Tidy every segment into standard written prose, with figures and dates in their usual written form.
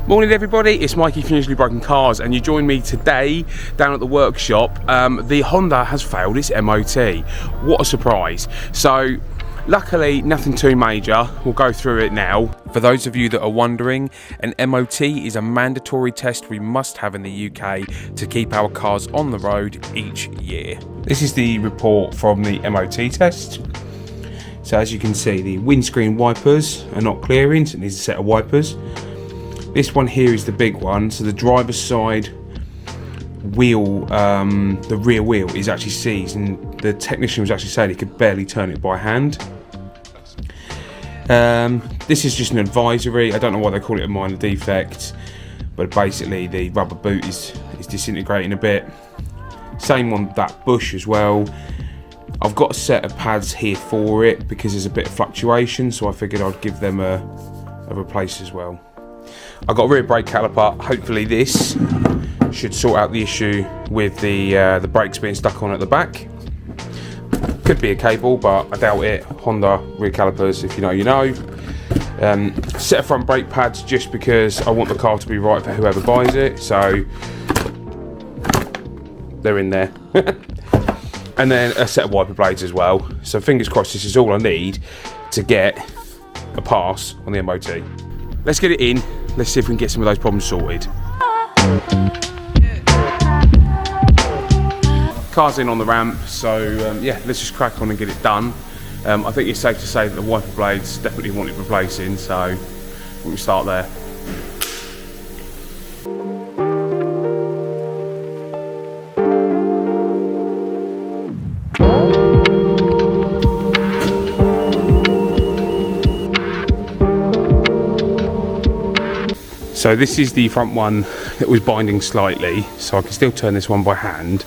Morning everybody, it's Mikey from Usually Broken Cars and you join me today down at the workshop. The Honda has failed its MOT. What a surprise. So luckily nothing too major, we'll go through it now. For those of you that are wondering, an MOT is a mandatory test we must have in the UK to keep our cars on the road each year. This is the report from the MOT test. So as you can see, the windscreen wipers are not clearing, so it needs a set of wipers. This one here is the big one, so the driver's side wheel, the rear wheel is actually seized, and the technician was actually saying he could barely turn it by hand. This is just an advisory. I don't know why they call it a minor defect, but basically the rubber boot is disintegrating a bit. Same on that bush as well. I've got a set of pads here for it because there's a bit of fluctuation, so I figured I'd give them a replace as well. I've got a rear brake caliper. Hopefully this should sort out the issue with the brakes being stuck on at the back. Could be a cable, but I doubt it. Honda rear calipers, if you know, you know. Set of front brake pads just because I want the car to be right for whoever buys it, so they're in there. And then a set of wiper blades as well. So fingers crossed this is all I need to get a pass on the MOT. Let's get it in. Let's see if we can get some of those problems sorted. Car's in on the ramp, so yeah, let's just crack on and get it done. I think it's safe to say that the wiper blades definitely wanted replacing, so we can start there. So this is the front one that was binding slightly, so I can still turn this one by hand.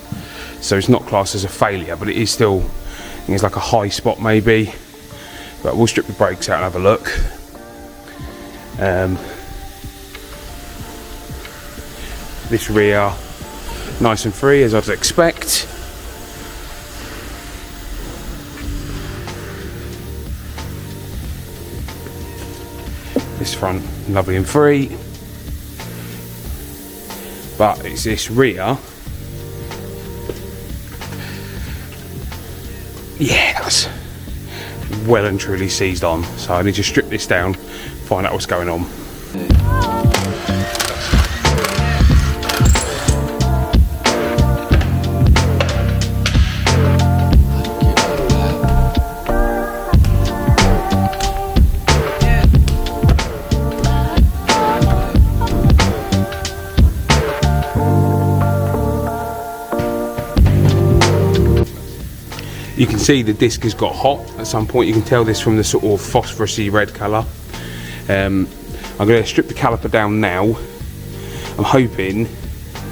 So it's not classed as a failure, but it is still, I think it's like a high spot maybe. But we'll strip the brakes out and have a look. This rear, nice and free as I'd expect. This front, lovely and free. But it's this rear, yeah, that's well and truly seized on. So I need to strip this down, find out what's going on. You can see the disc has got hot at some point. You can tell this from the sort of phosphorusy red colour. I'm going to strip the caliper down now. I'm hoping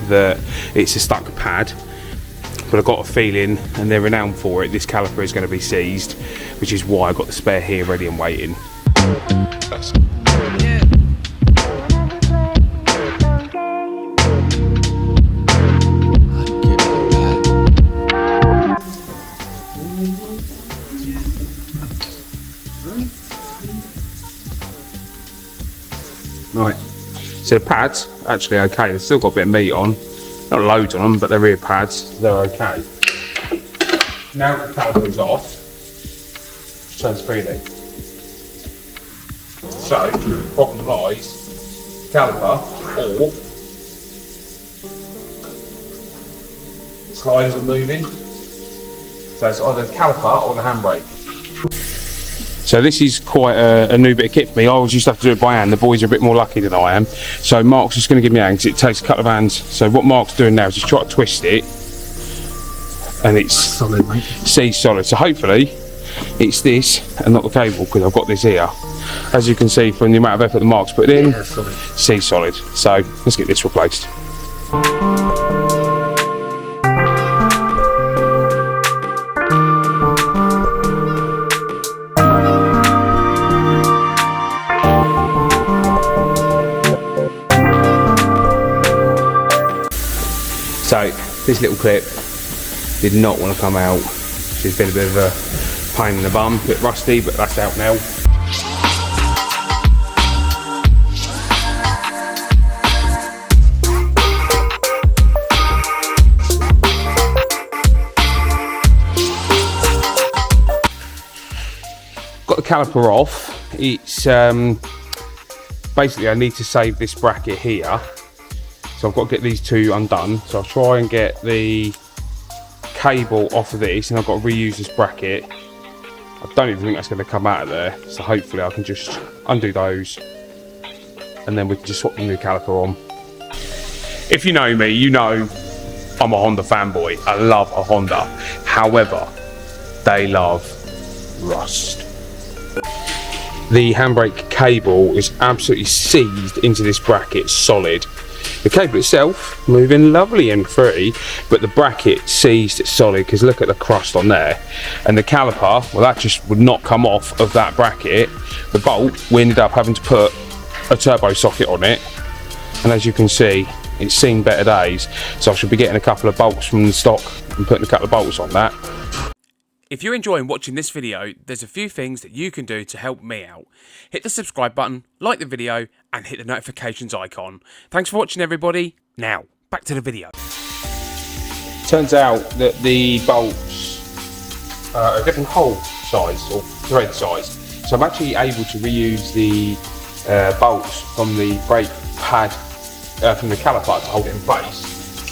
that it's a stuck pad, but I've got a feeling, and they're renowned for it, this caliper is going to be seized, which is why I've got the spare here ready and waiting. Right, so the pads actually okay. They've still got a bit of meat on, not loads on them, but they're rear pads. They're okay. Now the caliper is off, turns freely. So the problem lies caliper or sliders are moving. So it's either the caliper or the handbrake. So this is quite a new bit of kit for me. I always used to have to do it by hand. The boys are a bit more lucky than I am. So Mark's just going to give me a hand because it takes a couple of hands. So what Mark's doing now is just try to twist it, and it's solid, mate. See, solid. So hopefully it's this and not the cable, because I've got this here. As you can see from the amount of effort that Mark's put in, yeah, solid. See, solid. So let's get this replaced. So this little clip did not want to come out. She's been a bit of a pain in the bum, a bit rusty, but that's out now. caliper off. It's basically I need to save this bracket here, so I've got to get these two undone. So I'll try and get the cable off of this, and I've got to reuse this bracket. I don't even think that's going to come out of there, so hopefully I can just undo those and then we can just swap the new caliper on. If you know me, you know I'm a Honda fanboy. I love a Honda. However, they love rust. The handbrake cable is absolutely seized into this bracket, solid. The cable itself moving lovely and free, but the bracket seized it solid, because look at the crust on there. And the caliper, well, that just would not come off of that bracket. The bolt, we ended up having to put a turbo socket on it, and as you can see, it's seen better days. So I should be getting a couple of bolts from the stock and putting a couple of bolts on that. If you're enjoying watching this video, there's a few things that you can do to help me out. Hit the subscribe button, like the video, and hit the notifications icon. Thanks for watching, everybody. Now, back to the video. Turns out that the bolts are a different hole size or thread size. So I'm actually able to reuse the bolts from the brake pad, from the caliper to hold it in place.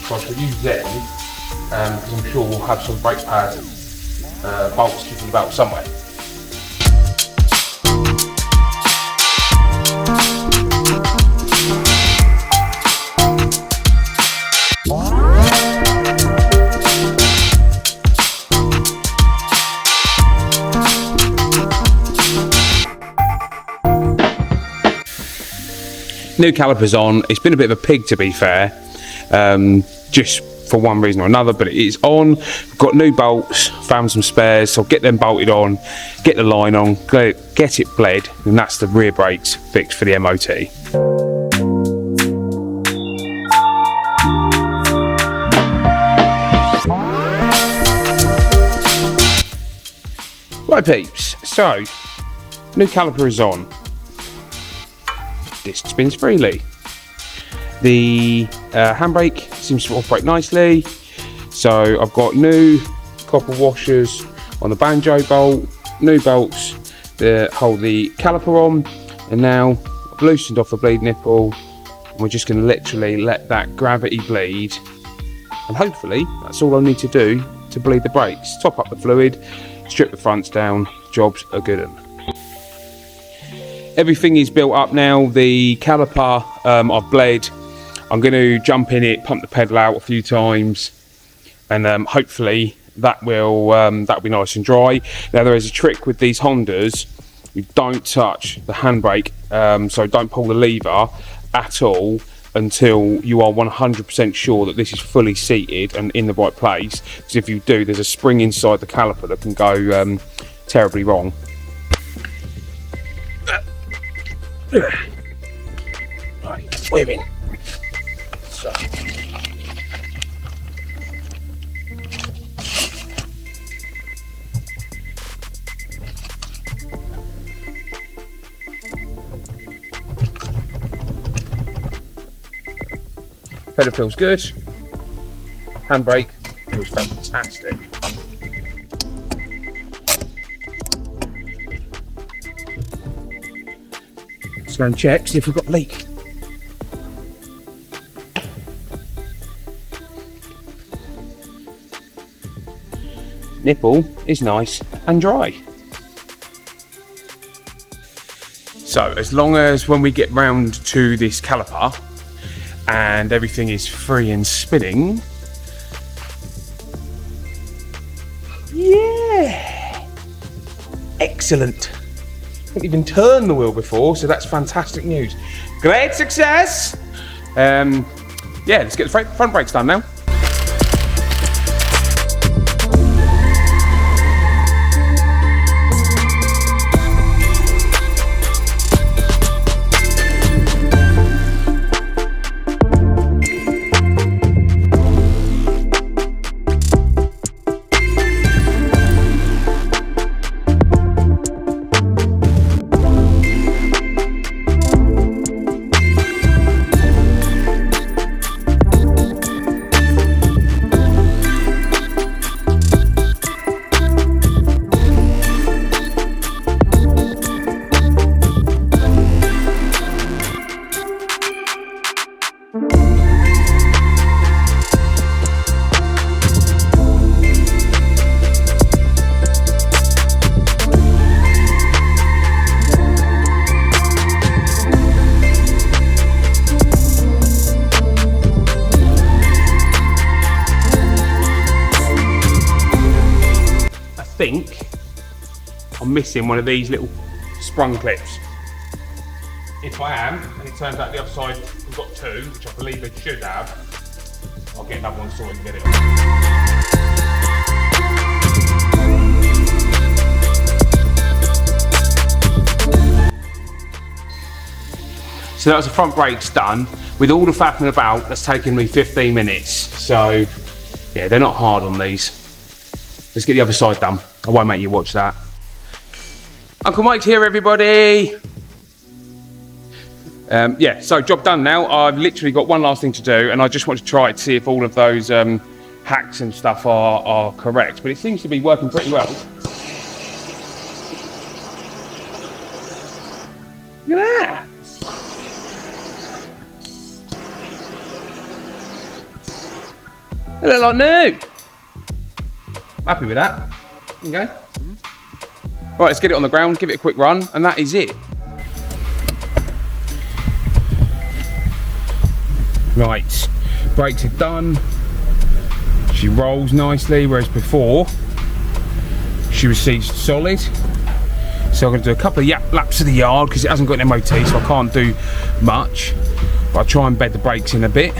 So I should use them, because I'm sure we'll have some brake pad bolts kicking about somewhere. New calipers on. It's been a bit of a pig, to be fair, just for one reason or another, but it is on. We've got new bolts, found some spares, so I'll get them bolted on, get the line on, get it bled, and that's the rear brakes fixed for the MOT. Right peeps, so new caliper is on. Disc spins freely. The handbrake seems to operate nicely. So I've got new copper washers on the banjo bolt, new bolts that hold the caliper on, and now I've loosened off the bleed nipple, and we're just going to literally let that gravity bleed, and hopefully that's all I need to do to bleed the brakes. Top up the fluid, strip the fronts down, jobs are good. Everything is built up now. The caliper I've bled. I'm going to jump in it, pump the pedal out a few times, and hopefully that'll be nice and dry. Now there is a trick with these Hondas. You don't touch the handbrake, so don't pull the lever at all until you are 100% sure that this is fully seated and in the right place, because if you do, there's a spring inside the caliper that can go terribly wrong. Right, we're in. So. Pedal feels good. Handbrake feels fantastic. Let's go and check, see if we've got a leak. Nipple is nice and dry. So as long as when we get round to this caliper and everything is free and spinning, yeah, excellent. Couldn't even turn the wheel before, so that's fantastic news. Great success. Yeah, let's get the front brakes done now. missing one of these little sprung clips. If I am, and it turns out the other side we've got two, which I believe they should have, I'll get another one sorted and get it on. So that was the front brakes done. With all the faffing about, that's taken me 15 minutes. So, yeah, they're not hard on these. Let's get the other side done. I won't make you watch that. Uncle Mike's here, everybody. Yeah, so job done now. I've literally got one last thing to do, and I just want to try it to see if all of those hacks and stuff are correct. But it seems to be working pretty well. Look at that. They look like new. Happy with that. Okay. Right, let's get it on the ground, give it a quick run, and that is it. Right, brakes are done. She rolls nicely, whereas before she was seized solid. So I'm going to do a couple of laps of the yard because it hasn't got an MOT, so I can't do much. But I'll try and bed the brakes in a bit.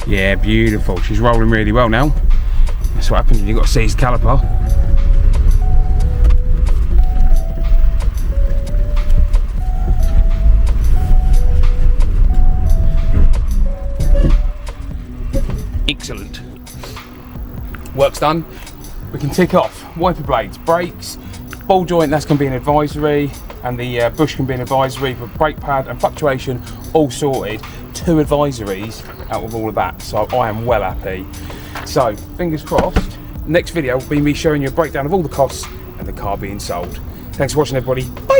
Yeah, beautiful. She's rolling really well now. That's what happens when you've got a seized caliper. Excellent. Work's done. We can tick off wiper blades, brakes, ball joint, that's going to be an advisory, and the bush can be an advisory, but brake pad and fluctuation all sorted. 2 advisories out of all of that, so I am well happy. So fingers crossed, next video will be me showing you a breakdown of all the costs and the car being sold. Thanks for watching, everybody. Bye.